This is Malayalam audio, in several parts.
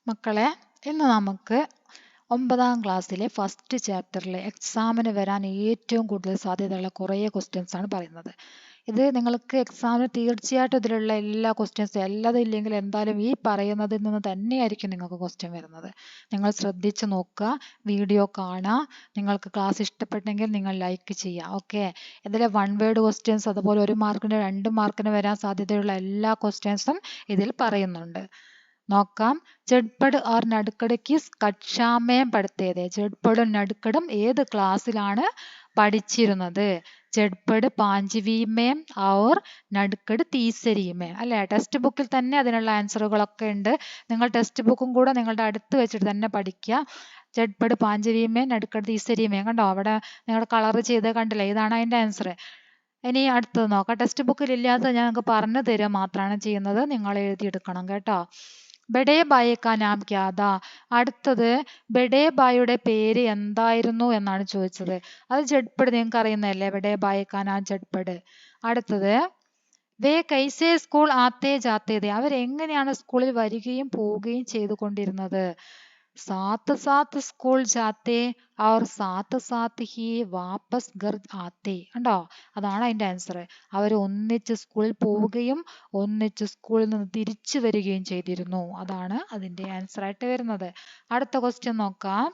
മക്കളെ, ഇന്ന് നമുക്ക് 9ാം ക്ലാസ്സിലെ ഫസ്റ്റ് ചാപ്റ്ററിലെ എക്സാമിന് വരാൻ ഏറ്റവും കൂടുതൽ സാധ്യതയുള്ള കുറേ ക്വസ്റ്റ്യൻസ് ആണ് പറയുന്നത്. ഇത് നിങ്ങൾക്ക് എക്സാമിന് തീർച്ചയായിട്ടും ഇതിലുള്ള എല്ലാ ക്വസ്റ്റ്യൻസും എല്ലാതും ഇല്ലെങ്കിൽ എന്തായാലും ഈ പറയുന്നതിൽ നിന്ന് തന്നെയായിരിക്കും നിങ്ങൾക്ക് ക്വസ്റ്റ്യൻ വരുന്നത്. നിങ്ങൾ ശ്രദ്ധിച്ച് നോക്കുക, വീഡിയോ കാണുക. നിങ്ങൾക്ക് ക്ലാസ് ഇഷ്ടപ്പെട്ടെങ്കിൽ നിങ്ങൾ ലൈക്ക് ചെയ്യുക. ഓക്കെ, ഇതിലെ 1 വേർഡ് ക്വസ്റ്റ്യൻസ് അതുപോലെ 1 മാർക്കിന് 2 മാർക്കിന് വരാൻ സാധ്യതയുള്ള എല്ലാ ക്വസ്റ്റ്യൻസും ഇതിൽ പറയുന്നുണ്ട്. നോക്കാം. ചെഡ്പട് और नडकड़ किस कक्षा में पढ़ते थे? ചെഡ്പടും നടുക്കടും ഏത് ക്ലാസ്സിലാണ് പഠിച്ചിരുന്നത്? ചെഡ്പട് 5वीं में और നടുക്കട് 3री में. അല്ലെ, ടെക്സ്റ്റ് ബുക്കിൽ തന്നെ അതിനുള്ള ആൻസറുകളൊക്കെ ഉണ്ട്. നിങ്ങൾ ടെക്സ്റ്റ് ബുക്കും കൂടെ നിങ്ങളുടെ അടുത്ത് വെച്ചിട്ട് തന്നെ പഠിക്കുക. ചെഡ്പട് 5वीं में നടുക്കട് 3री में. കണ്ടോ, അവിടെ നിങ്ങൾ കളർ ചെയ്ത് കണ്ടില്ലേ? ഇതാണ് അതിന്റെ ആൻസർ. ഇനി അടുത്തത് നോക്കാം. ടെക്സ്റ്റ് ബുക്കിൽ ഇല്ലാത്തത് ഞാൻ നിങ്ങൾക്ക് പറഞ്ഞു തരിക മാത്രമാണ് ചെയ്യുന്നത്. നിങ്ങൾ എഴുതിയെടുക്കണം കേട്ടോ. ബഡേ ബായി കാ നാം ക്യാ താ? അടുത്തത് ബഡേ ബായിയുടെ പേര് എന്തായിരുന്നു എന്നാണ് ചോദിച്ചത്. അത് ജഡ്പട് നിങ്ങൾക്ക് അറിയുന്നതല്ലേ, ബഡേ ബായി കാ നാം ജഡ്പട്. അടുത്തത് വേ കൈസേ സ്കൂൾ ആത്തേ ജാത്തേ ഥേ? അവരെങ്ങനെയാണ് സ്കൂളിൽ വരികയും പോവുകയും ചെയ്തുകൊണ്ടിരുന്നത്? साथ साथ स्कूल जाते और साथ साथ ही वापस घर आते. കണ്ടോ, അതാണ് അതിന്റെ ആൻസർ. അവർ ഒന്നിച്ച് സ്കൂളിൽ പോവുകയും ഒന്നിച്ച് സ്കൂളിൽ നിന്ന് തിരിച്ചു വരികയും ചെയ്തിരുന്നു. അതാണ് അതിന്റെ ആൻസർ ആയിട്ട് വരുന്നത്. അടുത്ത ക്വസ്റ്റ്യൻ നോക്കാം.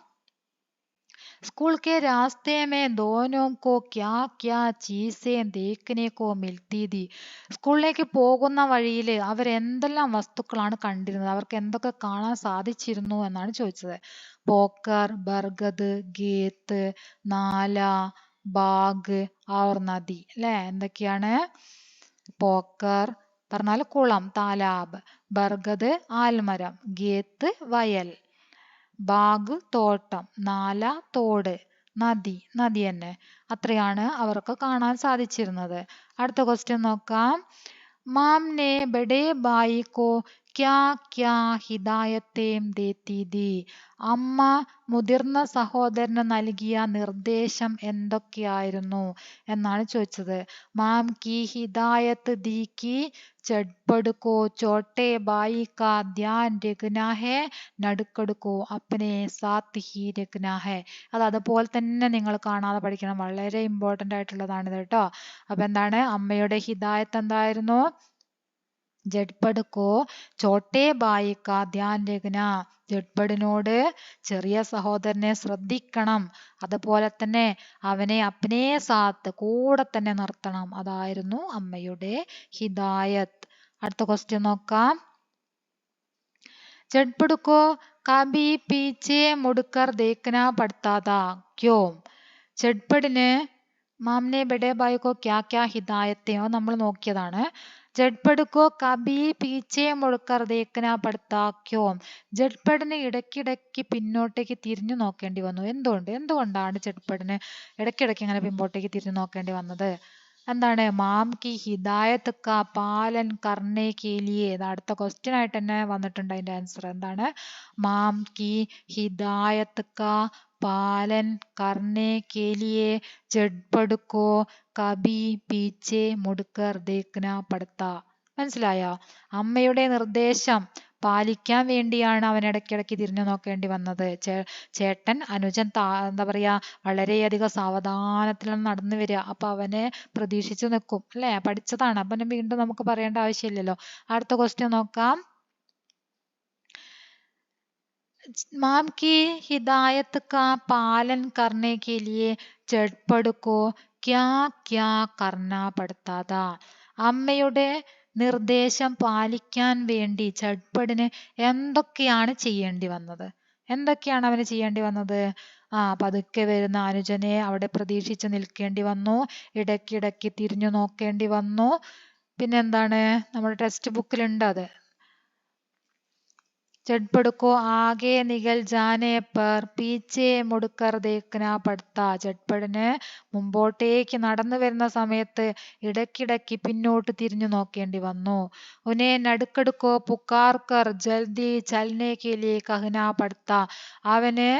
स्कूल के रास्ते में दोनों को क्या क्या चीजें देखने को मिलती थी? സ്കൂളിലേക്ക് പോകുന്ന വഴിയിൽ അവർ എന്തെല്ലാം വസ്തുക്കളാണ് കണ്ടിരുന്നത്? അവർക്ക് എന്തൊക്കെ കാണാൻ സാധിച്ചിരുന്നു എന്നാണ് ചോദിച്ചത്. പോക്കർ, ബർഗദ്, ഗേത്ത്, നാല, ബാഗ് और നദി. അല്ലെ, എന്തൊക്കെയാണ്? പോക്കർ പറഞ്ഞാൽ കുളം, താലാബ്. ബർഗദ് ആൽമരം, ഗേത്ത് വയൽ, ബാഗ് തോട്ടം, നാല തോട്, നദി നദി തന്നെ. അത്രയാണ് അവർക്ക് കാണാൻ സാധിച്ചിരുന്നത്. അടുത്ത ക്വസ്റ്റ്യൻ നോക്കാം. മാം ने बड़े भाई को क्या क्या हिदायतें देती थी? അമ്മ മുതിർന്ന സഹോദരന് നൽകിയ നിർദ്ദേശം എന്തൊക്കെയായിരുന്നു എന്നാണ് ചോദിച്ചത്. മാം കി ഹിദായത്ത് ദി കി ചെഡ്പട് കോ ചോട്ടെ ഭായി കാ ധ്യാൻ രഖ്നാ ഹെ, നടുക്കട് കോ അപ്നെ സാത്ത് ഹി രഖ്നാ ഹെ. അത് അതുപോലെ തന്നെ നിങ്ങൾ കാണാതെ പഠിക്കണം. വളരെ ഇമ്പോർട്ടന്റ് ആയിട്ടുള്ളതാണ് കേട്ടോ. അപ്പൊ എന്താണ് അമ്മയുടെ ഹിദായത്ത് എന്തായിരുന്നു? ജഡ്പട് കോ ചോട്ടെ ഭായി കാ ധ്യാൻ രഖ്നാ. ജഡ്പടിനോട് ചെറിയ സഹോദരനെ ശ്രദ്ധിക്കണം, അതുപോലെ തന്നെ അവനെ അപ്നേ സാത്ത് കൂടെ തന്നെ നിർത്തണം. അതായിരുന്നു അമ്മയുടെ ഹിദായത്ത്. അടുത്ത ക്വസ്റ്റ്യൻ നോക്കാം. ചെഡ്പട് കോ കബി പീച്ചെ മുടുക്കർ ദേഖ്നാ പഡ്താ താ ക്യോ? ചെഡ്പടിന് മാംനെ ബഡേ ഭായി കോ ക്യാ ക്യാ ഹിദായത്തെയോ നമ്മൾ നോക്കിയതാണ്. ജഡ്പട് കോ കബി പീച്ചെ മുടുക്കർ ദേഖ്നാ പഡ്താ ക്യോ? ജഡ്പടിന് ഇടയ്ക്കിടയ്ക്ക് പിന്നോട്ടേക്ക് തിരിഞ്ഞു നോക്കേണ്ടി വന്നു. എന്തുകൊണ്ടാണ് ജഡ്പടിന് ഇടയ്ക്കിടയ്ക്ക് ഇങ്ങനെ പിന്നോട്ടേക്ക് തിരിഞ്ഞു നോക്കേണ്ടി വന്നത്? എന്താണ്? മാം കി ഹിദായത്ത് കാ പാലൻ കർണേ കെ ലിയേ. അടുത്ത ക്വസ്റ്റ്യൻ ആയിട്ട് തന്നെ വന്നിട്ടുണ്ട് അതിന്റെ ആൻസർ. എന്താണ്? മാം കി ഹിദായത്ത് കാ പാലൻ കർണേ കെ ലിയേ ജഡ്പട് കോ കബി പീച്ചെ മുടുക്കർ ദേഖ്നാ പഡ്താ. മനസ്സിലായോ? അമ്മയുടെ നിർദ്ദേശം പാലിക്കാൻ വേണ്ടിയാണ് അവൻ ഇടയ്ക്കിടയ്ക്ക് തിരിഞ്ഞു നോക്കേണ്ടി വന്നത്. ചേട്ടൻ അനുജൻ എന്താ പറയാ, വളരെയധികം സാവധാനത്തിലാണ് നടന്നു വരിക. അപ്പൊ അവനെ പ്രതീക്ഷിച്ചു നിൽക്കും. അല്ലെ, പഠിച്ചതാണ്. അപ്പൊ വീണ്ടും നമുക്ക് പറയേണ്ട ആവശ്യമില്ലല്ലോ. അടുത്ത ക്വസ്റ്റ്യൻ നോക്കാം. माम की हिदायत का पालन करने के लिए ചെഡ്പട് കോ ക്യാ ക്യാ കർനാ പഡ്താ താ? അമ്മയുടെ നിർദ്ദേശം പാലിക്കാൻ വേണ്ടി ചെഡ്പടിന് എന്തൊക്കെയാണ് ചെയ്യേണ്ടി വന്നത്? എന്തൊക്കെയാണ് അവന് ചെയ്യേണ്ടി വന്നത്? പതുക്കെ വരുന്ന അനുജനെ അവിടെ പ്രതീക്ഷിച്ച് നിൽക്കേണ്ടി വന്നു. ഇടയ്ക്കിടയ്ക്ക് തിരിഞ്ഞു നോക്കേണ്ടി വന്നു. പിന്നെന്താണ്? നമ്മുടെ ടെക്സ്റ്റ് ബുക്കിലുണ്ട് അത്. ചെഡ്പട് കോ ആകെ നികൽ ജാനെ പർ പീച്ചെ മുടുക്കർ ദേഖ്നാ പഡ്താ. ചെഡ്പടിന് മുമ്പോട്ടേക്ക് നടന്നു വരുന്ന സമയത്ത് ഇടയ്ക്കിടയ്ക്ക് പിന്നോട്ട് തിരിഞ്ഞു നോക്കേണ്ടി വന്നു. ഉനെ നടുക്കട് കോ പുക്കാർ കർ ജൽദി ചൽനെ കെ ലിയേ കഹ്നാ പഡ്താ. അവന്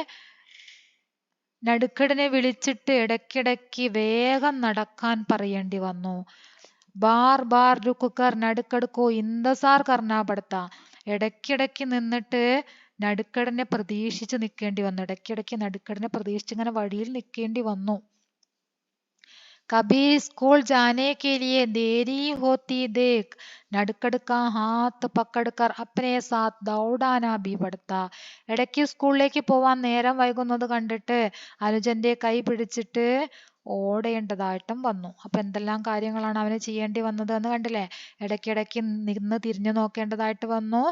നടുക്കടിനെ വിളിച്ചിട്ട് ഇടയ്ക്കിടയ്ക്ക് വേഗം നടക്കാൻ പറയേണ്ടി വന്നു. ബാർ ബാർ രുക്ക് കർ നടുക്കട് കോ ഇന്തസാർ കർനാ പഡ്താ. ഇടയ്ക്കിടയ്ക്ക് നിന്നിട്ട് നടുക്കടനെ പ്രതീക്ഷിച്ച് നിൽക്കേണ്ടി വന്നു. ഇടയ്ക്കിടയ്ക്ക് നടുക്കടനെ പ്രതീക്ഷിച്ച് ഇങ്ങനെ വഴിയിൽ നിൽക്കേണ്ടി വന്നു. कभी स्कूल जाने के लिए देरी होती देख नड़कड़ का हाथ पकड़कर अपने साथ दौड़ाना भी पड़ता. ഇടയ്ക്ക് സ്കൂളിലേക്ക് പോവാൻ നേരം വൈകുന്നത് കണ്ടിട്ട് അനുജന്റെ കൈ പിടിച്ചിട്ട് ഓടേണ്ടതായിട്ടും വന്നു. അപ്പൊ എന്തെല്ലാം കാര്യങ്ങളാണ് അവന് ചെയ്യേണ്ടി വന്നത് എന്ന് കണ്ടില്ലേ? ഇടയ്ക്കിടയ്ക്ക് നിന്ന് തിരിഞ്ഞു നോക്കേണ്ടതായിട്ട് വന്നു,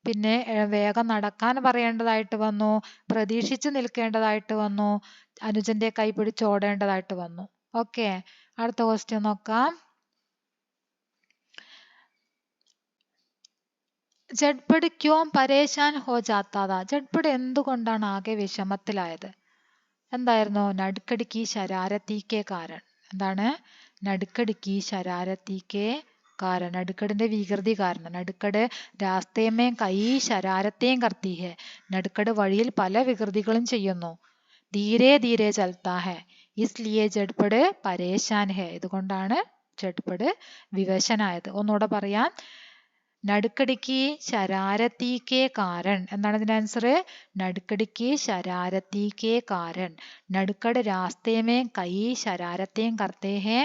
പിന്നെ വേഗം നടക്കാൻ പറയേണ്ടതായിട്ട് വന്നു, പ്രതീക്ഷിച്ച് നിൽക്കേണ്ടതായിട്ട് വന്നു, അനുജന്റെ കൈ പിടിച്ച് ഓടേണ്ടതായിട്ട് വന്നു. ഓക്കെ, അടുത്ത ക്വസ്റ്റ്യൻ നോക്കാം. ജഡ്പട് ക്യോം പരേശാൻ ഹോ ജാത്താ താ. ജഡ്പട് എന്തുകൊണ്ടാണ് ആകെ വിഷമത്തിലായത്? എന്തായിരുന്നു? നടുക്കട് കി ശരാരത്തി കെ കാരൻ. എന്താണ്? നടുക്കട് കി ശരാരത്തി കെ കാരൻ. നടുക്കടിന്റെ വികൃതി കാരണം. നടുക്കട് രാസ്തേമേ കൈ ശരാരത്തേം കർത്തി ഹെ. നടുക്കട് വഴിയിൽ പല വികൃതികളും ചെയ്യുന്നു. ധീരെ ധീരെ ചൽത്താ ഹെ ഇസ്ലിയെ ജഡ്പട് പരേശാൻ ഹെ. ഇതുകൊണ്ടാണ് ജഡ്പട് വിവശനായത്. ഒന്നുകൂടെ പറയാം. നടുക്കടിക്ക് ശരാരത്തി കെ കാരൻ. എന്താണ് ഇതിന്റെ ആൻസർ? നടുക്കടിക്ക് ശരാരത്തി കെ കാരൻ. നടുക്കട് രാസ്തേമേ കൈ ശരാരത്തേം കർത്തേ ഹെ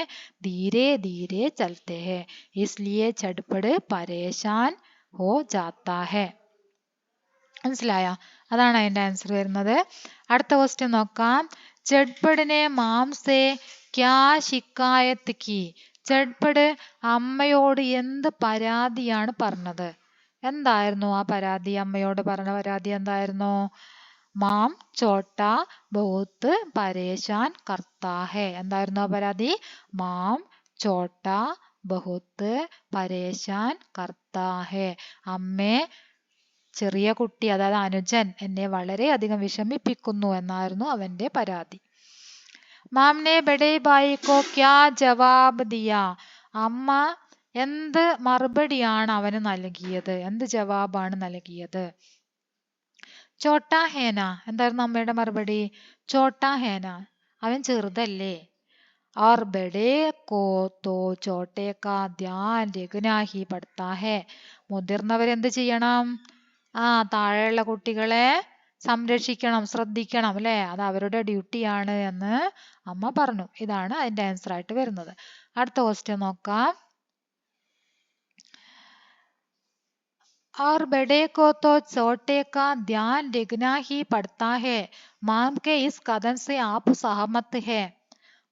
ധീരെ ധീരെ ചൽത്തേ ഹെ ഇസ്ലിയെ ജഡ്പട് പരേശാൻ ഹോ ജാത്താ ഹെ. മനസ്സിലായ? അതാണ് അതിന്റെ ആൻസർ വരുന്നത്. അടുത്ത ക്വസ്റ്റ്യൻ നോക്കാം. ജഡ്പടിനെ മാം സേ ക്യാ ശിക്കായത്ത് കി. ജഡ്പട് അമ്മയോട് എന്ത് പരാതിയാണ് പറഞ്ഞത്? എന്തായിരുന്നു ആ പരാതി? അമ്മയോട് പറഞ്ഞ പരാതി എന്തായിരുന്നു? മാം ചോട്ടാ ബഹുത്ത് പരേശാൻ കർത്താ ഹെ. എന്തായിരുന്നു ആ പരാതി? മാം ചോട്ടാ ബഹുത്ത് പരേശാൻ കർത്താ ഹെ. അമ്മേ, ചെറിയ കുട്ടി അതായത് അനുജൻ എന്നെ വളരെയധികം വിഷമിപ്പിക്കുന്നു എന്നായിരുന്നു അവന്റെ പരാതി. മാംനെ ബഡേ ഭായിക്കോ ക്യാ ജവാബ് ദിയ. അമ്മ എന്ത് മറുപടിയാണ് അവന് നൽകിയത്? എന്ത് ജവാബാണ് നൽകിയത്? ചോട്ടാ ഹേന. എന്തായിരുന്നു അമ്മയുടെ മറുപടി? ചോട്ടാ ഹേന, അവൻ ചെറുതല്ലേ. और बड़े को तो छोटे का ध्यान रखना ही पड़ता है. മുതിർന്നവരെന്ത് ചെയ്യണം? താഴെയുള്ള കുട്ടികളെ സംരക്ഷിക്കണം, ശ്രദ്ധിക്കണം അല്ലെ, അത് അവരുടെ ഡ്യൂട്ടിയാണ് എന്ന് അമ്മ പറഞ്ഞു. ഇതാണ് അതിന്റെ ആൻസർ ആയിട്ട് വരുന്നത്. അടുത്ത ക്വസ്റ്റ്യൻ നോക്കാം. और बड़े को तो छोटे का ध्यान रखना ही पड़ता है. माम के इस कथन से आप सहमत है.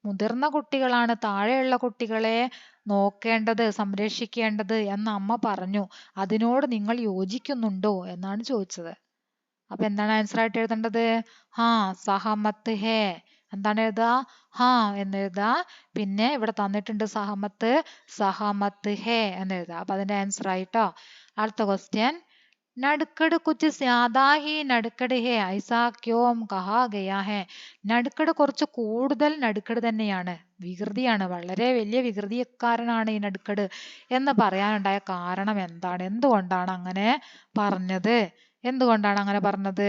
മുതിർന്ന കുട്ടികളാണ് താഴെയുള്ള കുട്ടികളെ നോക്കേണ്ടത്, സംരക്ഷിക്കേണ്ടത് എന്ന് അമ്മ പറഞ്ഞു. അതിനോട് നിങ്ങൾ യോജിക്കുന്നുണ്ടോ എന്നാണ് ചോദിച്ചത്. അപ്പൊ എന്താണ് ആൻസർ ആയിട്ട് എഴുതേണ്ടത്? സഹമത്ത് ഹേ. എന്താണ് എഴുതുക? എന്ന് എഴുതുക. പിന്നെ ഇവിടെ തന്നിട്ടുണ്ട് സഹമത്ത്, സഹമത്ത് ഹേ എന്ന് എഴുതുക. അപ്പൊ അതിന്റെ ആൻസർ ആയിട്ടോ. അടുത്ത ക്വസ്റ്റ്യൻ. നടുക്കട് കുച്ച് സ്യാദാ ഹി നടുക്കട് ഹേ ഐസാ ക്യോം കഹാ ഗയാ ഹേ. നടുക്കട് കുറച്ച് കൂടുതൽ നടുക്കട് തന്നെയാണ്, വികൃതിയാണ്, വളരെ വലിയ വികൃതിക്കാരനാണ് ഈ നടുക്കട് എന്ന് പറയാനുണ്ടായ കാരണം എന്താണ്? എന്തുകൊണ്ടാണ് അങ്ങനെ പറഞ്ഞത്?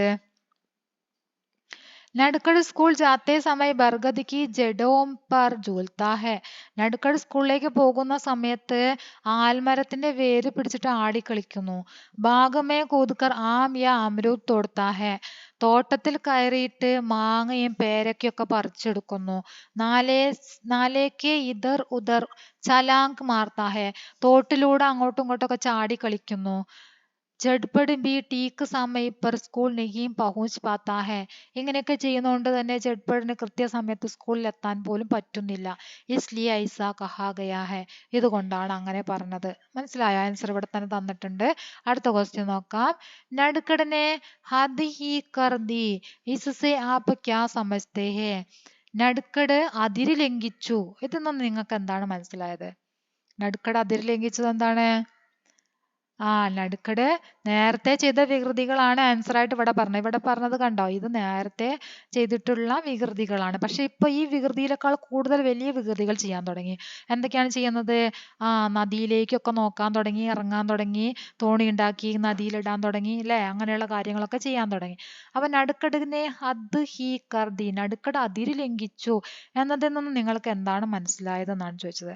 നടുക്കട് സ്കൂൾ ജാത്തേ സമയ ബർഗദ് കി ജഡോം പർ ജൂൽത്താ ഹെ. നടുക്കട് സ്കൂളിലേക്ക് പോകുന്ന സമയത്ത് ആൽമരത്തിന്റെ വേര് പിടിച്ചിട്ട് ആടിക്കളിക്കുന്നു. ബാഗമേ കൂദ്കർ ആം യാ അമരൂദ് തോടത്താ ഹെ. തോട്ടത്തിൽ കയറിയിട്ട് മാങ്ങയും പേരയ്ക്കൊക്കെ പറിച്ചെടുക്കുന്നു. നാലേക്കെ ഇധർ ഉധർ ചലാങ്ക് മാർത്താ ഹെ. തോട്ടിലൂടെ അങ്ങോട്ടും ഇങ്ങോട്ടൊക്കെ ചാടി കളിക്കുന്നു. ജഡ്പട് ബി ടീക്ക് സമയ പർ സ്കൂൾ നെഹീം പഹുഞ്ച് പാത്താ ഹെ. ഇങ്ങനെയൊക്കെ ചെയ്യുന്നതുകൊണ്ട് തന്നെ ജഡ്പടിന് കൃത്യസമയത്ത് സ്കൂളിൽ എത്താൻ പോലും പറ്റുന്നില്ല. ഇസ്ലിയെ ഐസാ കഹാ ഗയാ ഹെ. ഇതുകൊണ്ടാണ് അങ്ങനെ പറഞ്ഞത്. മനസ്സിലായോ? ആൻസർ ഇവിടെ തന്നെ തന്നിട്ടുണ്ട്. അടുത്ത ക്വസ്റ്റ്യൻ നോക്കാം. നടുക്കടനെ ഹദ് ഹി കർ ദി ഇസ്സേ ആപ് ക്യാ സമജ്തേ ഹെ. നടുക്കട് അതിര് ലംഘിച്ചു. ഇതിൽ നിന്ന് നിങ്ങൾക്ക് എന്താണ് മനസ്സിലായത്? നടുക്കട് അതിര് ലംഘിച്ചത് എന്താണ്? നടുക്കട് നേരത്തെ ചെയ്ത വികൃതികളാണ് ആൻസർ ആയിട്ട് ഇവിടെ പറഞ്ഞത്. ഇവിടെ പറഞ്ഞത് കണ്ടോ? ഇത് നേരത്തെ ചെയ്തിട്ടുള്ള വികൃതികളാണ്. പക്ഷെ ഇപ്പൊ ഈ വികൃതിയിലേക്കാൾ കൂടുതൽ വലിയ വികൃതികൾ ചെയ്യാൻ തുടങ്ങി. എന്തൊക്കെയാണ് ചെയ്യുന്നത്? നദിയിലേക്കൊക്കെ നോക്കാൻ തുടങ്ങി, ഇറങ്ങാൻ തുടങ്ങി, തോണി ഉണ്ടാക്കി നദിയിലിടാൻ തുടങ്ങി അല്ലെ, അങ്ങനെയുള്ള കാര്യങ്ങളൊക്കെ ചെയ്യാൻ തുടങ്ങി. അപ്പൊ നടുക്കടിനെ ഹദ് ഹി കർദി, നടുക്കട് അതിര് ലംഘിച്ചു എന്നതിൽ നിന്ന് നിങ്ങൾക്ക് എന്താണ് മനസ്സിലായത് എന്നാണ് ചോദിച്ചത്.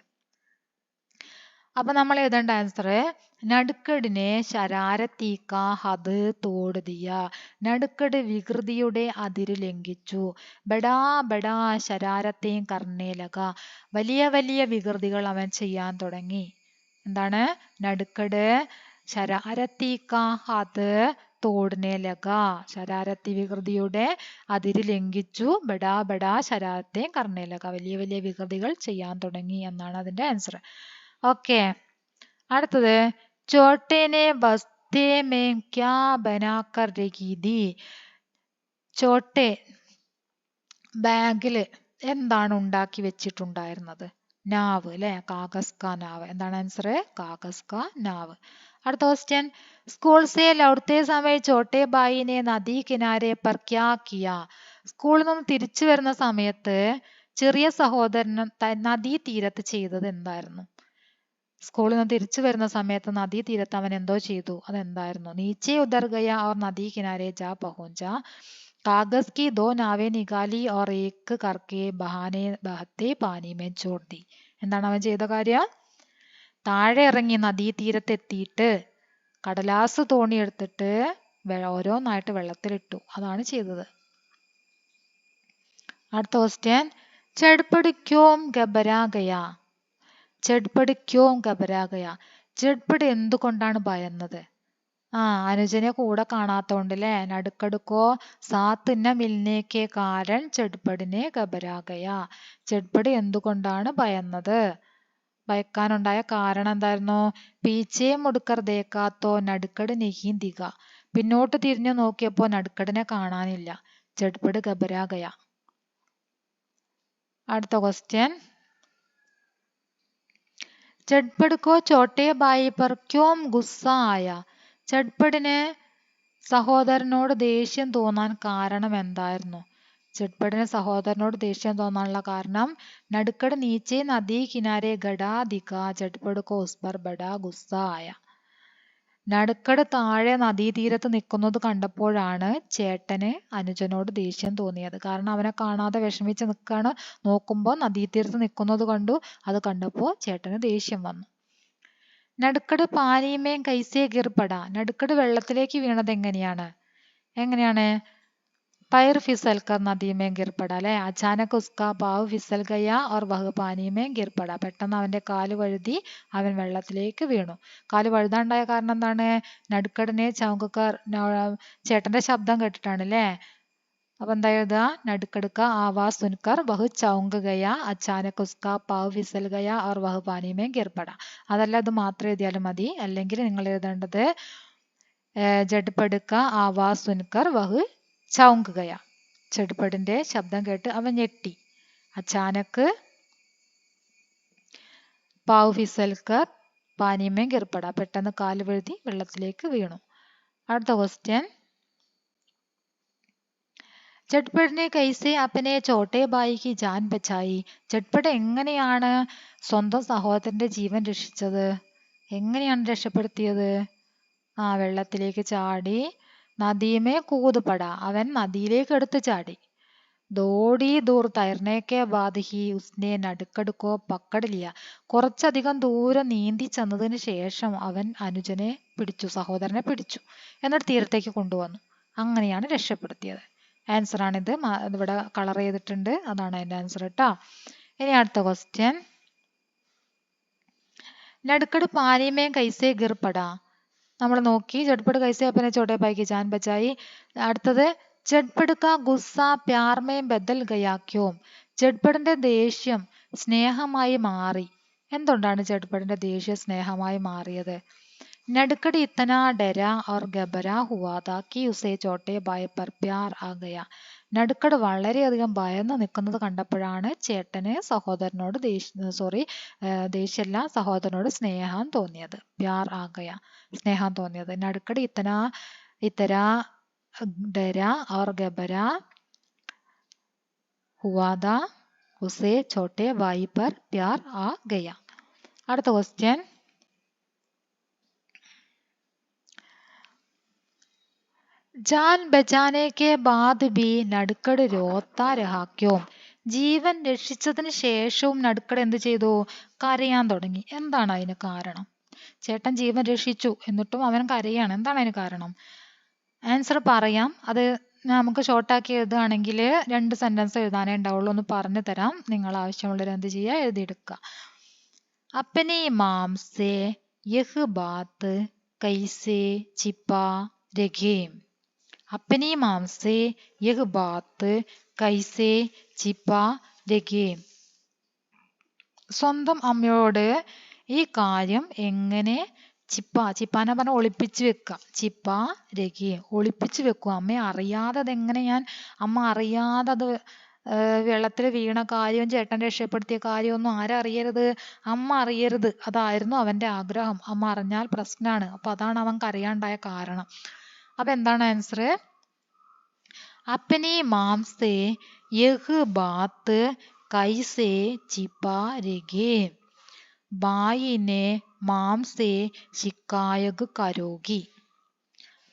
അപ്പൊ നമ്മൾ എഴുതേണ്ട ആൻസർ നടുക്കടിനെ ശരാരത്തി കാ ഹദ് തോട് ദിയ. നടുക്കട് വികൃതിയുടെ അതിര് ലംഘിച്ചു. ബടാ ബടാ ശരാരത്തെയും കർണേലക. വലിയ വലിയ വികൃതികൾ അവൻ ചെയ്യാൻ തുടങ്ങി. എന്താണ്? നടുക്കട് ശരാരത്തി കാ ഹദ് തോടിനെ ലക. ശരാരത്തി വികൃതിയുടെ അതിര് ലംഘിച്ചു. ബടാ ബടാ ശരാരത്തെ കർണേലക. വലിയ വലിയ വികൃതികൾ ചെയ്യാൻ തുടങ്ങി എന്നാണ് അതിന്റെ ആൻസർ. ഓക്കെ, അടുത്തത് ചോട്ടേനെ ബസ്തേ മേ ക്യാ ബനാക്കർ രഖി ദി. ചോട്ടെ ബാഗില് എന്താണ് ഉണ്ടാക്കി വെച്ചിട്ടുണ്ടായിരുന്നത്? നാവ് അല്ലെ, കാഗസ് കാ നാവ്. എന്താണ് ആൻസർ? കാഗസ് കാ നാവ്. അടുത്ത ക്വസ്റ്റ്യൻ, സ്കൂൾ സേ ലൗട്ടെ സമയ ചോട്ടെ ബായിനെ നദി കിനാരെ പർ ക്യാ കിയ. സ്കൂളിൽ നിന്ന് തിരിച്ചു വരുന്ന സമയത്ത് ചെറിയ സഹോദരൻ നദീ തീരത്ത് ചെയ്തത് എന്തായിരുന്നു? സ്കൂളിൽ നിന്ന് തിരിച്ചു വരുന്ന സമയത്ത് നദീ തീരത്ത് അവൻ എന്തോ ചെയ്തു, അതെന്തായിരുന്നു? നീച്ചെ ഉതർ ഗയ ഓർ നദീ കിനാരെ ജാ പഹുഞ്ച. കാഗസ് की 2 नावें निकाली और एक करके बहते पानी में छोड़ दी. എന്താണ് അവൻ ചെയ്ത കാര്യം? താഴെ ഇറങ്ങി നദീ തീരത്തെത്തിയിട്ട് കടലാസ് തോണി എടുത്തിട്ട് ഓരോന്നായിട്ട് വെള്ളത്തിലിട്ടു. അതാണ് ചെയ്തത്. അടുത്ത ക്വസ്റ്റ്യൻ, ചട്പട് ക്യോം ഘബരാ ഗയാ. ചട്പട് ക്യോം ഘബരാ ഗയാ. ചട്പട് എന്തുകൊണ്ടാണ് ഭയന്നത്? അനുജനെ കൂടെ കാണാത്തോണ്ട് അല്ലേ. നടുക്കടുക്കോ സാത്ത് ന മിൽനെ കെ കാരൺ ചട്പടിനെ ഘബരാ ഗയാ. ചട്പട് എന്തുകൊണ്ടാണ് ഭയന്നത്? ഭയക്കാനുണ്ടായ കാരണം എന്തായിരുന്നു? പീച്ചെ മുടുക്കർ ദേക്കാത്തോ നടുക്കട് നെഹീം ദിഗ. പിന്നോട്ട് തിരിഞ്ഞു നോക്കിയപ്പോ നടുക്കടിനെ കാണാനില്ല. ചട്പട് ഘബരാ ഗയാ. അടുത്ത ക്വസ്റ്റ്യൻ, ചട്പട് കോ ചോട്ടെ ബായി പർ ക്യോം ഗുസ്സ ആയ. ചട്പടിന് സഹോദരനോട് ദേഷ്യം തോന്നാൻ കാരണം എന്തായിരുന്നു? ചട്പടിന് സഹോദരനോട് ദേഷ്യം തോന്നാനുള്ള കാരണം നടുക്കട് നീച്ചെ നദീ കിനാരെ ഗഡാ ദിഖ ചട്പട് കോ ഉസ് പർ ബഡാ ഗുസ്സ ആയ. നടുക്കട് താഴെ നദീതീരത്ത് നിൽക്കുന്നത് കണ്ടപ്പോഴാണ് ചേട്ടന് അനുജനോട് ദേഷ്യം തോന്നിയത്. കാരണം അവനെ കാണാതെ വിഷമിച്ച് നിൽക്കാണ്. നോക്കുമ്പോൾ നദീതീരത്ത് നിൽക്കുന്നത് കണ്ടു. അത് കണ്ടപ്പോൾ ചേട്ടന് ദേഷ്യം വന്നു. നടുക്കട് പാനീമേം കൈസേ ഗിർപട. നടുക്കട് വെള്ളത്തിലേക്ക് വീണത് എങ്ങനെയാണ്? पैर फिसल कर नदी में गिर पड़ा അല്ലെ. അച്ചാനക് ഉസ്കാ pav fissile Gaya or വഹ് pani may Gir പടാ. പെട്ടെന്ന് അവന്റെ കാല് വഴുതി അവൻ വെള്ളത്തിലേക്ക് വീണു. കാല് വഴുതാണ്ടായ കാരണം എന്താണ്? നടുക്കടിനെ ചൗങ്കക്കാർ ചേട്ടന്റെ ശബ്ദം കേട്ടിട്ടാണ് അല്ലേ. അപ്പൊ എന്താ എഴുതുക? നടുക്കടുക്ക Awas സുൻകർ വഹ് ചൗങ്ക് Gaya അച്ചാനക് ഉസ്കാ pav fissile Gaya or വഹ് pani may Gir പടാ. അതല്ല, അത് മാത്രം എഴുതിയാലും മതി. അല്ലെങ്കിൽ നിങ്ങൾ എഴുതേണ്ടത് ജഡ്പടുക്ക ആവാസ് സുൻകർ വഹ് ചൗങ്ക് ഗയ. ചട്പടിന്റെ ശബ്ദം കേട്ട് അവൻ ഞെട്ടി. അച്ചാനക്ക് പാവ് ഫിസൽക്കർ പാനിമേ ഗിർപട. പെട്ടെന്ന് കാല് വഴുതി വെള്ളത്തിലേക്ക് വീണു. അടുത്ത ക്വസ്റ്റ്യൻ, ചട്പടിനെ കൈസേ അപ്പനെ ചോട്ടെ ബായിക്ക് ജാൻ ബച്ചായി. ചട്പട് എങ്ങനെയാണ് സ്വന്തം സഹോദരന്റെ ജീവൻ രക്ഷിച്ചത്? എങ്ങനെയാണ് രക്ഷപ്പെടുത്തിയത്? വെള്ളത്തിലേക്ക് ചാടി. നദിമേ കൂതുപട. അവൻ നദിയിലേക്ക് എടുത്തു ചാടി. ദോടി ദൂർ തൈർനേക്കെ ബാദ് ഹി ഉസ്നെ നടുക്കടുക്കോ പക്കടില്ല. കുറച്ചധികം ദൂരം നീന്തി ചെന്നതിന് ശേഷം അവൻ അനുജനെ പിടിച്ചു, സഹോദരനെ പിടിച്ചു. എന്നിട്ട് തീരത്തേക്ക് കൊണ്ടുവന്നു. അങ്ങനെയാണ് രക്ഷപ്പെടുത്തിയത്. ആൻസർ ആണിത്. ഇവിടെ കളർ ചെയ്തിട്ടുണ്ട്. അതാണ് അതിന്റെ ആൻസർ കേട്ടോ. ഇനി അടുത്ത ക്വസ്റ്റ്യൻ, നടുക്കട് പാനിമേ കൈസേ ഗിർപട. നമ്മൾ നോക്കി. ചട്പട് കൈസേ അപ്പനെ ചോട്ടെ ബായിക്ക് ജാൻ ബച്ചായി. അടുത്തത്, ചട്പട് കാ ഗുസ്സ പ്യാർ മേ ബദൽ ഗയാ ക്യോം. ചട്പടിന്റെ ദേഷ്യം സ്നേഹമായി മാറി. എന്തുകൊണ്ടാണ് ചട്പടിന്റെ ദേഷ്യം സ്നേഹമായി മാറിയത്? നടുക്കട് ഇത്തന ഡരാ ഓർ ഗബരാ ഹുവാ താ കി ഉസേ ചോട്ടെ ബായ് പർ പ്യാർ ആ ഗയാ. നടുക്കട് വളരെയധികം ഭയന്ന് നിൽക്കുന്നത് കണ്ടപ്പോഴാണ് ചേട്ടന് സഹോദരനോട് ദേഷ്യമല്ല, സഹോദരനോട് സ്നേഹം തോന്നിയത്. പ്യാർ ആ ഗയാ, സ്നേഹം തോന്നിയത്. നടുക്കട് ഇത്തര ഡരാ ഓർ ഗബരാ ഹുവാ താ ഉസേ ചോട്ടെ ബായി പർ പ്യാർ ആ ഗയാ. അടുത്ത ക്വസ്റ്റ്യൻ, जान बचाने के बाद भी नड़कड़ रोता रहा क्यों. ജീവൻ രക്ഷിച്ചതിന് ശേഷവും നടുക്കട് എന്ത് ചെയ്തു? കരയാൻ തുടങ്ങി. എന്താണ് അതിന് കാരണം? ചേട്ടൻ ജീവൻ രക്ഷിച്ചു എന്നിട്ടും അവൻ കരയാണ്. എന്താണ് അതിന് കാരണം? ആൻസർ പറയാം. അത് നമുക്ക് ഷോർട്ടാക്കി എഴുതുകയാണെങ്കിൽ 2 സെന്റൻസ് എഴുതാനേ ഉണ്ടാവുള്ളൂ. ഒന്ന് പറഞ്ഞു തരാം. നിങ്ങൾ ആവശ്യമുള്ളവർ എന്ത് ചെയ്യുക? എഴുതിയെടുക്കുക. अपने माम से यह बात कैसे छिपा रखे? अपने माम से यह बात कैसे छिपा रखे? സ്വന്തം അമ്മയോട് ഈ കാര്യം എങ്ങനെ ചിപ്പാന്ന് പറഞ്ഞാൽ ഒളിപ്പിച്ചു വെക്കാം. ചിപ്പ രഖി, ഒളിപ്പിച്ചു വെക്കും. അമ്മ അറിയാതെ അതെങ്ങനെ അമ്മ അറിയാതെ അത് വെള്ളത്തിൽ വീണ കാര്യവും ചേട്ടൻ രക്ഷപ്പെടുത്തിയ കാര്യമൊന്നും ആരറിയരുത്? അമ്മ അറിയരുത്. അതായിരുന്നു അവന്റെ ആഗ്രഹം. അമ്മ അറിഞ്ഞാൽ പ്രശ്നമാണ്. അപ്പൊ അതാണ് അവൻ കരയാണ്ടായ കാരണം. അപ്പൊ എന്താണ് ആൻസർ? अपने माम से यह बात कैसे छिपा रखे? बाई ने माम से शिकायत करोगी.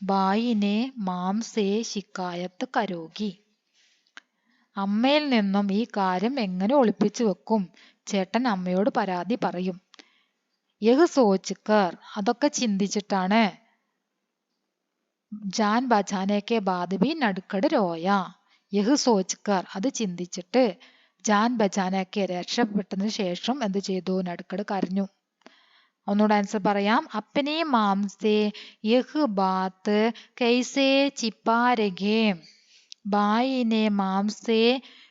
बाई ने माम से शिकायत करोगी. അമ്മയിൽ നിന്നും ഈ കാര്യം എങ്ങനെ ഒളിപ്പിച്ചു വെക്കും? ചേട്ടൻ അമ്മയോട് പരാതി പറയും. യഹ് സോച്ച്കർ, അതൊക്കെ ചിന്തിച്ചിട്ടാണ്. ജാൻ ബചാനേക്കെ ബാദ് ഭി നടുക്കട് രോയ. യഹ് സോച്ച്കർ, അത് ചിന്തിച്ചിട്ട്. ജാൻ ബചാനേക്കെ, രക്ഷപ്പെട്ടതിന് ശേഷം എന്ത് ചെയ്തു? നടുക്കട് കരഞ്ഞു. ഒന്നുകൂടെ ആൻസർ പറയാം. അപ്പനെ മാം സേ യഹ് ബാത്ത് കൈസേ छिपा रखे? बाई ने माम से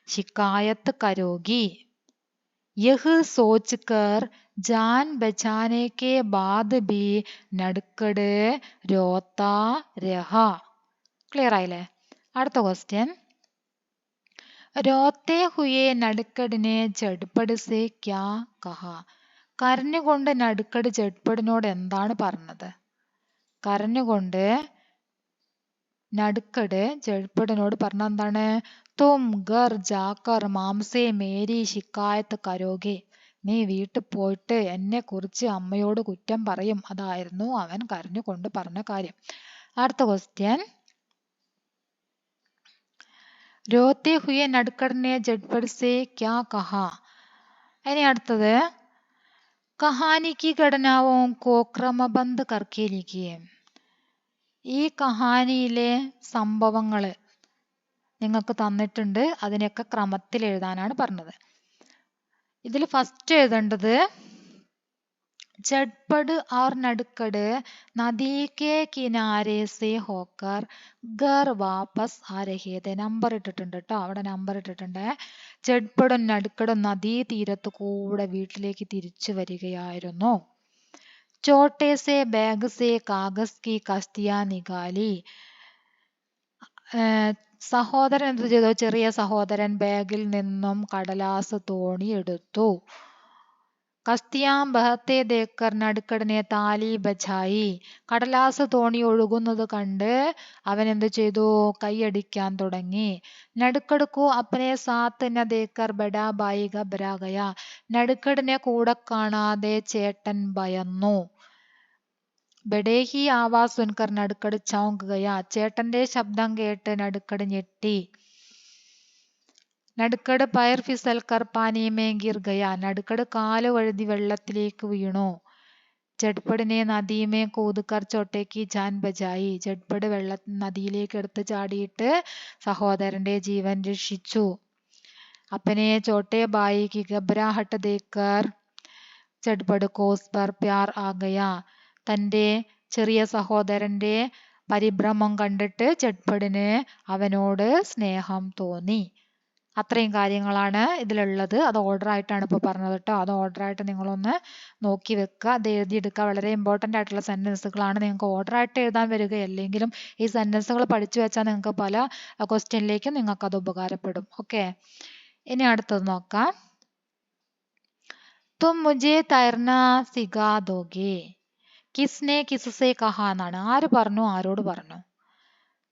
शिकायत करोगी. यह सोचकर जान बचाने के बाद भी नड़कड़ रोता रहा. ക്ലിയർ ആയില്ലേ? അടുത്ത ക്വസ്റ്റ്യൻ. रोते हुए नड़कड़ ने झटपट से क्या कहा? കരഞ്ഞുകൊണ്ട് നടുക്കട് ജഡ്പടിനോട് എന്താണ് പറഞ്ഞത്? കരഞ്ഞുകൊണ്ട് നടുക്കട് ജഡ്പടിനോട് പറഞ്ഞ എന്താണ്? തും ഘർ ജാക്കർ മാംസേ മേരി ശിക്കായത്ത് കരോഗെ. നീ വീട്ടിൽ പോയിട്ട് എന്നെ കുറിച്ച് അമ്മയോട് കുറ്റം പറയും. അതായിരുന്നു അവൻ കരഞ്ഞുകൊണ്ട് പറഞ്ഞ കാര്യം. അടുത്ത ക്വസ്റ്റ്യൻ. രോത്തെ ഹുയെ നടുക്കടിനെ ജഡ്പട് സേ ക്യാ കഹാ? ഇനി അടുത്തത്. കഹാനി കി ഘടനാവോ കോ ക്രമബന്ധ കർക്കെ ലിഖിയേ. ഈ കഹാനിയിലെ സംഭവങ്ങള് നിങ്ങൾക്ക് തന്നിട്ടുണ്ട്. അതിനൊക്കെ ക്രമത്തിൽ എഴുതാനാണ് പറഞ്ഞത്. ഇതിൽ ഫസ്റ്റ് എഴുതേണ്ടത് झटपट और नड़कड़ नदी के किनारे से होकर घर वापस आ रहे थे. നമ്പർ ഇട്ടിട്ടുണ്ട് കേട്ടോ, അവിടെ നമ്പർ ഇട്ടിട്ടുണ്ട്. झटपടും നടുക്കടും നദീ തീരത്ത് കൂടെ വീട്ടിലേക്ക് തിരിച്ചു വരികയായിരുന്നു. ചോട്ടെ സെ ബാഗ് സെ കാഗസ് കി കസ്തിയാ നികാലി. സഹോദരൻ എന്ത് ചെയ്തു? ചെറിയ സഹോദരൻ ബാഗിൽ നിന്നും കടലാസ് തോണി എടുത്തു. കസ്തിയാം ബഹത്തെ ദേക്കർ നടുക്കടിനെ താലി ബജായി. കടലാസ് തോണി ഒഴുകുന്നത് കണ്ട് അവൻ എന്ത് ചെയ്തു? കൈയടിക്കാൻ തുടങ്ങി. നടുക്കടുക്കു അപ്പനെ സാത്ത് ന ദേക്കർ ബഡാ ബായി ഘബരാ ഗയാ. നടുക്കടിനെ കൂടെ കാണാതെ ചേട്ടൻ ഭയന്നു. ബഡേ ഹി ആവാസ് സുൻകർ നടുക്കട് ചൗങ്ക് ഗയാ. ചേട്ടന്റെ ശബ്ദം കേട്ട് നടുക്കട് ഞെട്ടി. നടുക്കട് പയർ ഫിസൽ കർ പാനി മേ ഗിർ ഗയാ. നടുക്കട് കാല് വഴുതി വെള്ളത്തിലേക്ക് വീണു. ജഡ്പടിനെ നദിമേ കൂതുകർ ചോട്ടേക്ക് ജാൻ ബജായി. ജഡ്പട് നദിയിലേക്ക് എടുത്ത് ചാടിയിട്ട് സഹോദരന്റെ ജീവൻ രക്ഷിച്ചു. അപ്പനെ ചോട്ടെ ബായി കി ഘബരാഹട്ട് ദേക്കർ ജഡ്പട് കോസ് പർ പ്യാർ ആ ഗയാ. തന്റെ ചെറിയ സഹോദരന്റെ പരിഭ്രമം കണ്ടിട്ട് ജഡ്പടിന് അവനോട് സ്നേഹം തോന്നി. അത്രയും കാര്യങ്ങളാണ് ഇതിലുള്ളത്. അത് ഓർഡർ ആയിട്ടാണ് ഇപ്പോൾ പറഞ്ഞത് കേട്ടോ. അത് ഓർഡർ ആയിട്ട് നിങ്ങളൊന്ന് നോക്കി വെക്കുക. അത് എഴുതിയെടുക്കുക. വളരെ ഇമ്പോർട്ടൻ്റ് ആയിട്ടുള്ള സെൻറ്റൻസുകളാണ്. നിങ്ങൾക്ക് ഓർഡർ ആയിട്ട് എഴുതാൻ വരികയല്ലെങ്കിലും ഈ സെൻറ്റൻസുകൾ പഠിച്ചു വെച്ചാൽ നിങ്ങൾക്ക് പല ക്വസ്റ്റ്യനിലേക്കും നിങ്ങൾക്ക് അത് ഉപകാരപ്പെടും. ഓക്കെ, ഇനി അടുത്തത് നോക്കാം. തും മുझे തൈർനാ സിഖാ ദോഗേ. കിസ്നെ കിസ്സേ കഹാ എന്നാണ്. ആര് പറഞ്ഞു? ആരോട് പറഞ്ഞു?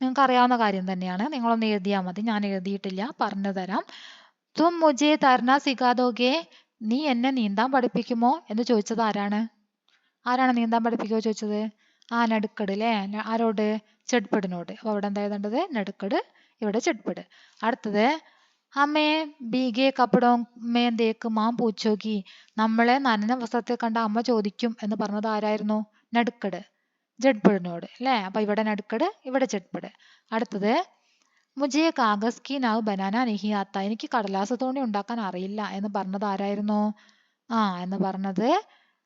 നിങ്ങൾക്ക് അറിയാവുന്ന കാര്യം തന്നെയാണ്. നിങ്ങളൊന്ന് എഴുതിയാൽ മതി. ഞാൻ എഴുതിയിട്ടില്ല, പറഞ്ഞു തരാം. തും മുझे തൈർനാ സിഖാ ദോഗേ. നീ എന്നെ നീന്താൻ പഠിപ്പിക്കുമോ എന്ന് ചോദിച്ചത് ആരാണ്? ആരാണ് നീന്താൻ പഠിപ്പിക്കുമോ ചോദിച്ചത്? നടുക്കട് അല്ലേ. ആരോട്? ജഡ്പടിനോട്. അപ്പൊ അവിടെ എന്താ എഴുതേണ്ടത്? നടുക്കട്, ഇവിടെ ജഡ്പട്. അടുത്തത് ഹമേ ഭീഗെ കപ്പടോ മേ ദേക്ക് മാം പൂച്ചോക്കി. നമ്മളെ നനഞ്ഞ വസ്ത്രത്തെ കണ്ട അമ്മ ചോദിക്കും എന്ന് പറഞ്ഞത് ആരായിരുന്നു? നടുക്കട്, ജഡ്പടിനോട് അല്ലേ. അപ്പൊ ഇവിടെ നടുക്കട്, ഇവിടെ ജഡ്പട്. അടുത്തത് മുജെ കാഗസ് കി നാവ് ബനാന നഹി ആത്ത. എനിക്ക് കടലാസ് തോണി ഉണ്ടാക്കാൻ അറിയില്ല എന്ന് പറഞ്ഞത് ആരായിരുന്നു? എന്ന് പറഞ്ഞത്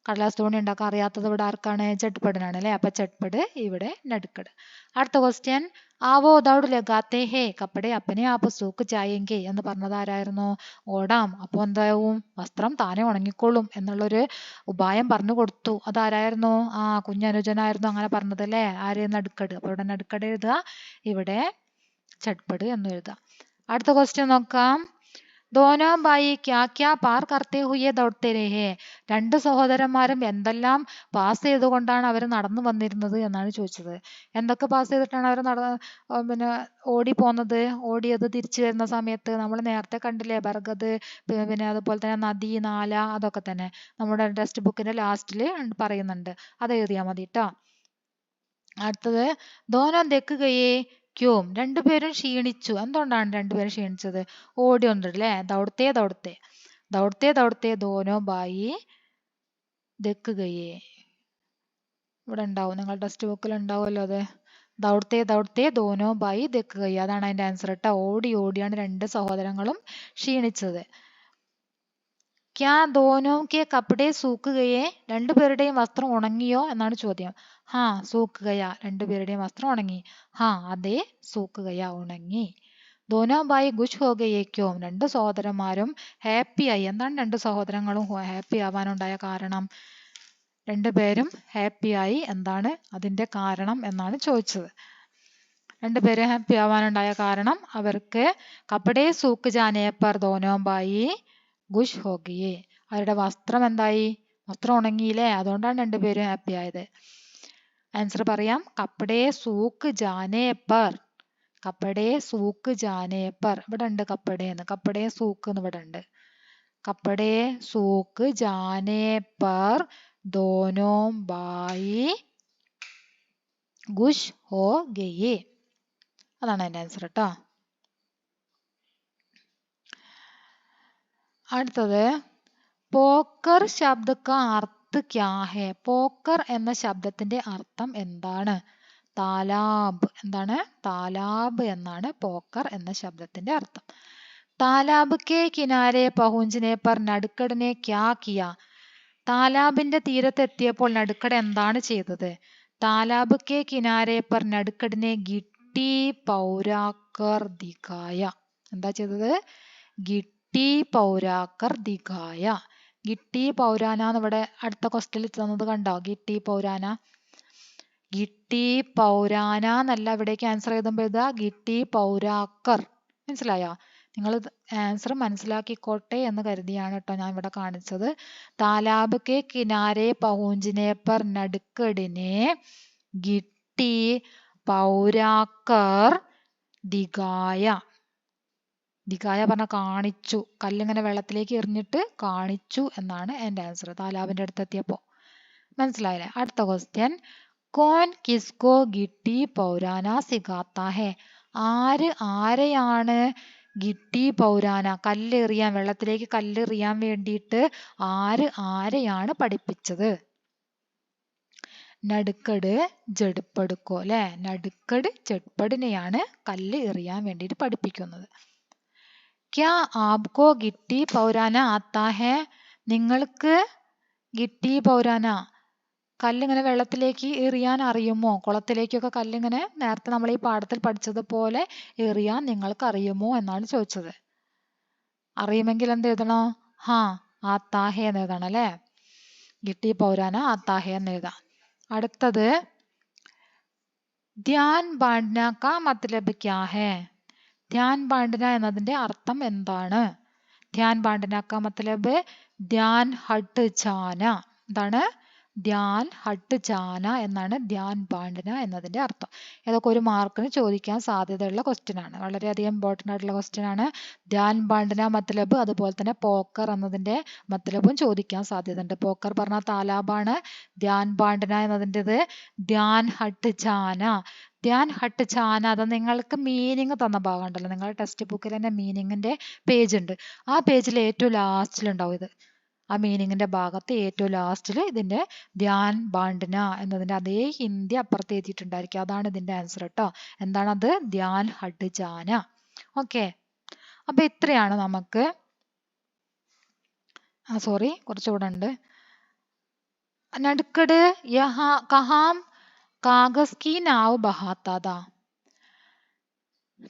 കടലാസ് തോണി ഉണ്ടാക്കാൻ അറിയാത്തത് ഇവിടെ ആർക്കാണ്? ചട്പടിനാണ് അല്ലെ. അപ്പൊ ചട്പട്, ഇവിടെ നടുക്കട്. അടുത്ത ക്വസ്റ്റ്യൻ ആവോ ദൗഡ് ലഗാത്തെ ഹേ കപ്പടെ അപ്പനെ ആപ്പ് സൂക്ക് ചായെങ്കെ എന്ന് പറഞ്ഞത് ആരായിരുന്നു? ഓടാം, അപ്പൊ എന്താവും? വസ്ത്രം താനെ ഉണങ്ങിക്കോളും എന്നുള്ളൊരു ഉപായം പറഞ്ഞു കൊടുത്തു. അതാരായിരുന്നു? കുഞ്ഞനുജനായിരുന്നു അങ്ങനെ പറഞ്ഞത് അല്ലേ. ആര്? നടുക്കട്. അപ്പൊ ഇവിടെ നടുക്കട് എഴുതുക, ഇവിടെ ചട്പട് എന്ന് എഴുതാം. അടുത്ത ക്വസ്റ്റ്യൻ നോക്കാം. ദോനോ ഭായി ക്യാ ക്യാ പാർ കർത്തേ ഹുയെ ദൗഡ്തേ രഹേ. രണ്ട് സഹോദരന്മാരും എന്തെല്ലാം പാസ് ചെയ്തുകൊണ്ടാണ് അവർ നടന്നു വന്നിരുന്നത് എന്നാണ് ചോദിച്ചത്. എന്തൊക്കെ പാസ് ചെയ്തിട്ടാണ് അവർ പിന്നെ ഓടി പോന്നത്? ഓടിയത് തിരിച്ചു വരുന്ന സമയത്ത് നമ്മൾ നേരത്തെ കണ്ടില്ലേ, ബർഗത്, പിന്നെ അതുപോലെ തന്നെ നദി, നാല, അതൊക്കെ തന്നെ നമ്മുടെ ടെക്സ്റ്റ് ബുക്കിന്റെ ലാസ്റ്റിൽ പറയുന്നുണ്ട്. അത് എഴുതിയാൽ മതി കേട്ടോ. അടുത്തത് ദോനോ ദെക്കുകയെ ക്യോം. രണ്ടുപേരും ക്ഷീണിച്ചു. എന്തുകൊണ്ടാണ് രണ്ടുപേരും ക്ഷീണിച്ചത്? ഓടി വന്നിട്ട് അല്ലേ. ദൗഡത്തെ ദൗഡത്തെ ദൗഡത്തെ ദൗഡത്തെ ദോനോ ബായി ദെക്കുകയെ. ഇവിടെ ഉണ്ടാവും, നിങ്ങൾ ടെക്സ്റ്റ് ബുക്കിൽ ഉണ്ടാവുമല്ലോ അത്. ദൗഡത്തെ ദൗഡത്തെ ദോനോ ബായി ദെക്കുകയെ, അതാണ് അതിന്റെ ആൻസർ കേട്ടോ. ഓടി ഓടിയാണ് രണ്ട് സഹോദരങ്ങളും ക്ഷീണിച്ചത്. ക്യാ ദോനോ കെ കപ്പടെ സൂക്കുകയെ. രണ്ടുപേരുടെയും വസ്ത്രം ഉണങ്ങിയോ എന്നാണ് ചോദ്യം. സൂക്കുകയാ, രണ്ടുപേരുടെയും വസ്ത്രം ഉണങ്ങി. അതെ, സൂക്കുകയാ, ഉണങ്ങി. ദോനോ ബായി ഖുഷ് ഹോ ഗയേ ക്യോം. രണ്ട് സഹോദരന്മാരും ഹാപ്പിയായി. എന്താണ് രണ്ട് സഹോദരങ്ങളും ഹാപ്പി ആവാനുണ്ടായ കാരണം? രണ്ടുപേരും ഹാപ്പിയായി, എന്താണ് അതിന്റെ കാരണം എന്നാണ് ചോദിച്ചത്. രണ്ടുപേരും ഹാപ്പി ആവാനുണ്ടായ കാരണം അവർക്ക് കപ്പടെ സൂക്ക് ജാനേ പർ ദോനോ ബായി ഖുഷ് ഹോ ഗയേ. അവരുടെ വസ്ത്രം എന്തായി? വസ്ത്രം ഉണങ്ങിയില്ലേ, അതുകൊണ്ടാണ് രണ്ടുപേരും ഹാപ്പി ആയത്. ആൻസർ പറയാം. കപ്പടെ സൂക്ക് ജാനേ പർ. കപ്പടെ സൂക്ക് ജാനേ പർ. ഇവിടെ ഉണ്ട് കപ്പടെ എന്ന്. കപ്പടെ സൂക്ക് എന്ന് ഇവിടെ ഉണ്ട്. കപ്പടെ സൂക്ക് ജാനേ പർ ദോനോ ബായി ഖുഷ് ഹോ ഗയേ. അതാണ് അതിന്റെ ആൻസർ കേട്ടോ. അടുത്തത് പോക്കർ ശബ്ദ കാ അർത്ഥ ക്യാ ഹേ. പോക്കർ എന്ന ശബ്ദത്തിന്റെ അർത്ഥം എന്താണ്? താലാബ്. എന്താണ്? താലാബ് എന്നാണ് പോക്കർ എന്ന ശബ്ദത്തിന്റെ അർത്ഥം. താലാബ് കെ കിനാരെ പഹുഞ്ചനെ പർ നടുക്കടിനെ ക്യാ കിയാ. താലാബിന്റെ തീരത്തെത്തിയപ്പോൾ നടുക്കട് എന്താണ് ചെയ്തത്? താലാബ് കെ കിനാരെ പർ നടുക്കടിനെ ഗിട്ടി പൗരാക്കർ ദിഖായ. എന്താ ചെയ്തത്? ഗിട്ടി പൗരാക്കർ ദിഖായ. ഗിട്ടി പൗരാന എന്ന് ഇവിടെ അടുത്ത ക്വസ്റ്റ്യനിൽ തന്നത് കണ്ടോ? ഗിട്ടി പൗരാന. ഗിട്ടി പൗരാന എന്നല്ല ഇവിടേക്ക് ആൻസർ എഴുതുമ്പോൾ എഴുതുക ഗിട്ടി പൗരാക്കർ. മനസ്സിലായോ? നിങ്ങൾ ആൻസർ മനസ്സിലാക്കിക്കോട്ടെ എന്ന് കരുതിയാണ് കേട്ടോ ഞാൻ ഇവിടെ കാണിച്ചത്. താലാബ് കെ കിനാരെ പഹുഞ്ചിനെ പർ നടുക്കടിനെ ഗിട്ടി പൗരാക്കർ ദിഖായ. ദിഖായ പറഞ്ഞ കാണിച്ചു. കല്ലിങ്ങനെ വെള്ളത്തിലേക്ക് എറിഞ്ഞിട്ട് കാണിച്ചു എന്നാണ് എൻ്റെ ആൻസർ. താലാബിന്റെ അടുത്തെത്തിയപ്പോ. മനസ്സിലായില്ലേ? അടുത്ത ക്വസ്റ്റ്യൻ കോൻ കിസ്കോ ഗിട്ടി പൗരാന സിഖാത്ത ഹേ. ആര് ആരെയാണ് ഗിട്ടി പൗരാന, കല്ലെറിയാൻ, വെള്ളത്തിലേക്ക് കല്ലെറിയാൻ വേണ്ടിയിട്ട് ആര് ആരെയാണ് പഠിപ്പിച്ചത്? നടുക്കട് ജഡ്പടുക്കോ അല്ലെ. നടുക്കട് ജഡ്പടിനെയാണ് കല്ല് എറിയാൻ വേണ്ടിയിട്ട് പഠിപ്പിക്കുന്നത്. ക്യാ ആപ്കോ ഗിട്ടി പൗരാന ആത്താ ഹേ. നിങ്ങൾക്ക് ഗിട്ടി പൗരാന, കല്ലിങ്ങനെ വെള്ളത്തിലേക്ക് എറിയാൻ അറിയുമോ? കുളത്തിലേക്കൊക്കെ കല്ലിങ്ങനെ നേരത്തെ നമ്മൾ ഈ പാഠത്തിൽ പഠിച്ചതുപോലെ എറിയാൻ നിങ്ങൾക്ക് അറിയുമോ എന്നാണ് ചോദിച്ചത്. അറിയുമെങ്കിൽ എന്ത് എഴുതണോ? ആത്താഹേ എന്ന് എഴുതണം അല്ലെ. ഗിട്ടി പൗരാന ആത്താഹേ എന്ന് എഴുതാം. അടുത്തത് ധ്യാൻ ബാണ്ട്ന കാ മത്ലബ് ക്യാ ഹേ. ധ്യാൻ ബാണ്ട്ന എന്നതിന്റെ അർത്ഥം എന്താണ്? ധ്യാൻ ബാണ്ട്ന കാ മത്ലബ് ധ്യാൻ ഹട്ട് ജാന. എന്താണ്? ധ്യാൻ ഹട്ട് ജാന എന്നാണ് ധ്യാൻ ബാണ്ട്ന എന്നതിന്റെ അർത്ഥം. ഇതൊക്കെ ഒരു മാർക്കിന് ചോദിക്കാൻ സാധ്യതയുള്ള ക്വസ്റ്റ്യൻ ആണ്. വളരെയധികം ഇമ്പോർട്ടൻ്റ് ആയിട്ടുള്ള ക്വസ്റ്റ്യൻ ആണ്. ധ്യാൻ ബാണ്ട്ന മത്ലബ്, അതുപോലെ തന്നെ പോക്കർ എന്നതിന്റെ മത്ലബും ചോദിക്കാൻ സാധ്യതയുണ്ട്. പോക്കർ പറഞ്ഞ താലാബാണ്. ധ്യാൻ ബാണ്ട്ന എന്നതിൻ്റെത് ധ്യാൻ ഹട്ട് ജാന. ധ്യാൻ ഹട്ട് ജാന, അത് നിങ്ങൾക്ക് മീനിങ് തന്ന ഭാഗം ഉണ്ടല്ലോ, നിങ്ങളുടെ ടെക്സ്റ്റ് ബുക്കിൽ തന്നെ മീനിങ്ങിന്റെ പേജ് ഉണ്ട്. ആ പേജിൽ ഏറ്റവും ലാസ്റ്റിലുണ്ടാവും ഇത്. ആ മീനിങ്ങിന്റെ ഭാഗത്ത് ഏറ്റവും ലാസ്റ്റിൽ ഇതിന്റെ ധ്യാൻ ബാണ്ടന എന്നതിന്റെ അതേ ഹിന്ദി അപ്പുറത്ത് എഴുതിയിട്ടുണ്ടായിരിക്കും. അതാണ് ഇതിന്റെ ആൻസർ കേട്ടോ. എന്താണത്? ധ്യാൻ ഹട്ട് ജാന. ഓക്കെ, അപ്പൊ ഇത്രയാണ് നമുക്ക്. സോറി, കുറച്ചുകൂടെ ഉണ്ട്. നടുക്കട് യഹാ കഹാം കാഗസ് കി നാവ് ബഹാത്താത.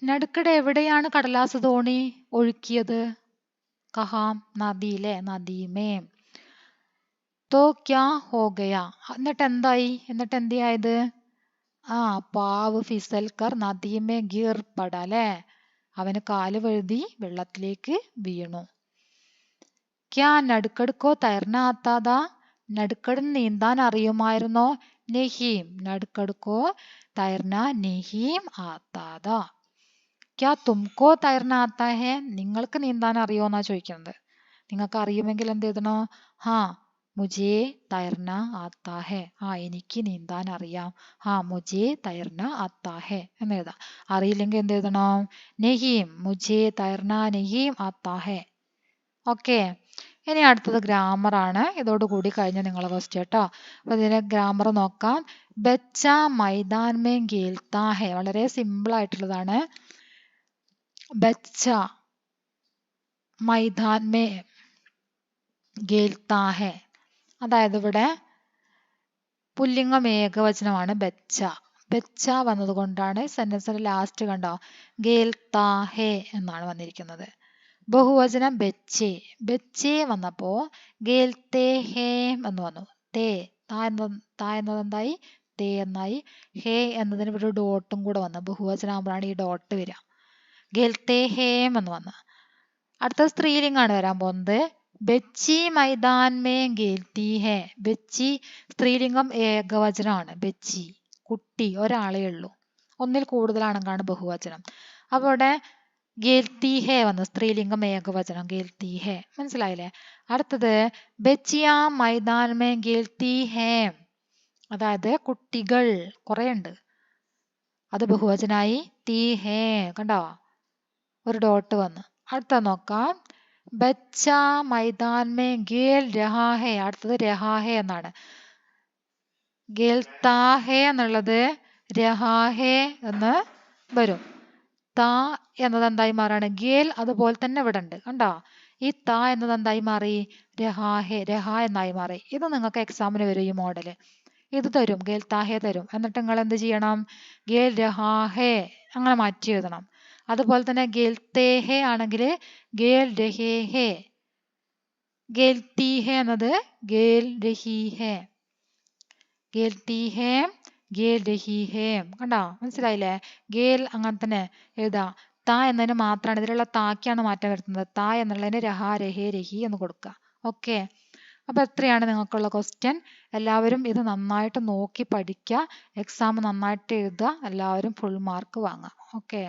നടുക്കട് എവിടെയാണ് കടലാസ് തോണി ഒഴുക്കിയത്? കഹാം, നദിയിലെ, നദിമേ. തോ ക്യാ ഹോ ഗയാ, എന്നിട്ട് എന്തായി? എന്നിട്ട് എന്തിയായത്? പാവ് ഫിസൽക്കർ നദിമേ ഗിർ പട, അല്ലേ? അവന് കാല് വഴുതി വെള്ളത്തിലേക്ക് വീണു. ക്യാ നടുക്കട് കോ തൈർന ആത്താതാ, നടുക്കടിന് നീന്താൻ അറിയുമായിരുന്നോ? നെഹീം, നടുക്കട് കോ തൈർന നെഹീം ആത്താതാ. ക്യാ തുംകോ തൈർന ആത്താ ഹേ, നിങ്ങൾക്ക് നീന്താൻ അറിയോന്നാ ചോദിക്കുന്നത്. നിങ്ങൾക്ക് അറിയുമെങ്കിൽ എന്ത് എഴുതണോ? മുജേ തൈർന ആത്താ ഹേ, എനിക്ക് നീന്താൻ അറിയാം. മുജേ തൈർന ആത്താ ഹേ എന്ന് എഴുതാം. അറിയില്ലെങ്കിൽ എന്ത് എഴുതണം? നെഹീം, മുജേ തൈർന നെഹീം ആത്താ ഹേ. ഓക്കെ, ഇനി അടുത്തത് ഗ്രാമർ ആണ്. ഇതോടുകൂടി കഴിഞ്ഞ നിങ്ങളെ ക്വസ്റ്റ്യൻ കേട്ടോ. അപ്പൊ ഇതിന്റെ ഗ്രാമർ നോക്കാം. ബച്ച മൈദാൻ മേ ഖേൽത്താ ഹേ, വളരെ സിമ്പിൾ ആയിട്ടുള്ളതാണ്. ബച്ച മൈദാൻ മേ ഖേൽത്താ ഹേ, അതായത് ഇവിടെ പുല്ലിംഗം ഏകവചനമാണ് ബച്ച. ബച്ച വന്നത് കൊണ്ടാണ് സെന്റൻസിന്റെ ലാസ്റ്റ് കണ്ടോ ഖേൽത്താ ഹേ എന്നാണ് വന്നിരിക്കുന്നത്. ബഹുവചനം ബച്ചേ, ബച്ചേ വന്നപ്പോ ഖേൽത്തേ ഹേം എന്ന് വന്നു. തേ, താ എന്നത് എന്തായി? തേ എന്നായി. ഹേ എന്നതിന് ഒരു ഡോട്ടും കൂടെ വന്നു. ബഹുവചനാകുമ്പോഴാണ് ഈ ഡോട്ട് വരിക. ഖേൽത്തേ ഹേം എന്ന് വന്നു. അടുത്ത സ്ത്രീലിംഗാണ് വരാൻ പോകുന്നത്. ബച്ചി മൈദാൻ മേ ഖേൽത്തി ഹേ. ബച്ചി സ്ത്രീലിംഗം ഏകവചനമാണ്. ബച്ചി, കുട്ടി, ഒരാളേ ഉള്ളൂ. ഒന്നിൽ കൂടുതലാണെങ്കിലാണ് ബഹുവചനം. അപ്പൊ ഇവിടെ ഖേൽത്തി ഹേ വന്നു, സ്ത്രീലിംഗം ഏകവചനം ഖേൽത്തി ഹേ. മനസ്സിലായില്ലേ? അടുത്തത് ബച്ചിയ മൈദാൻ മേ ഖേൽത്തി ഹേ, അതായത് കുട്ടികൾ കുറെ ഉണ്ട്. അത് ബഹുവചനായി തീ ഹേ, കണ്ടോ ഒരു ഡോട്ട് വന്നു. അടുത്ത നോക്കാം. ബച്ച മൈദാൻ മേ ഖേൽ രഹാ ഹേ, അടുത്തത് രഹാ ഹേ എന്നാണ്. ഖേൽത്താ ഹേ എന്നുള്ളത് രഹാ ഹേ എന്ന് വരും. താ എന്നത് എന്തായി മാറാണ്? ഖേൽ അതുപോലെ തന്നെ ഇവിടെ ഉണ്ട്, കണ്ടോ? ഈ താ എന്നത് എന്തായി മാറി? രഹാ ഹേ, രഹാ എന്നായി മാറി. ഇത് നിങ്ങൾക്ക് എക്സാമിന് വരും ഈ മോഡല്. ഇത് തരും, ഖേൽത്താ ഹേ തരും. എന്നിട്ട് നിങ്ങൾ എന്ത് ചെയ്യണം? ഖേൽ രഹാ ഹേ അങ്ങനെ മാറ്റി എഴുതണം. അതുപോലെ തന്നെ ഖേൽത്തേ ഹേ ആണെങ്കിൽ ഖേൽ രഹേ ഹേ. ഖേൽത്തി ഹേ എന്നത് ഖേൽ രഹി ഹേ. ഖേൽത്തി ഹേ, ഖേൽ രഹി ഹേ. കണ്ടോ? മനസ്സിലായില്ലേ? ഖേൽ അങ്ങനെ തന്നെ എഴുതാം. താ എന്നതിന് മാത്രമാണ്, ഇതിലുള്ള താക്കാണ് മാറ്റം വരുത്തുന്നത്. താ എന്നുള്ളതിന് രഹാ രഹേ രഹി എന്ന് കൊടുക്കുക. ഓക്കെ, അപ്പൊ എത്രയാണ് നിങ്ങൾക്കുള്ള ക്വസ്റ്റ്യൻ? എല്ലാവരും ഇത് നന്നായിട്ട് നോക്കി പഠിക്കുക. എക്സാം നന്നായിട്ട് എഴുതുക. എല്ലാവരും ഫുൾ മാർക്ക് വാങ്ങുക. ഓക്കെ.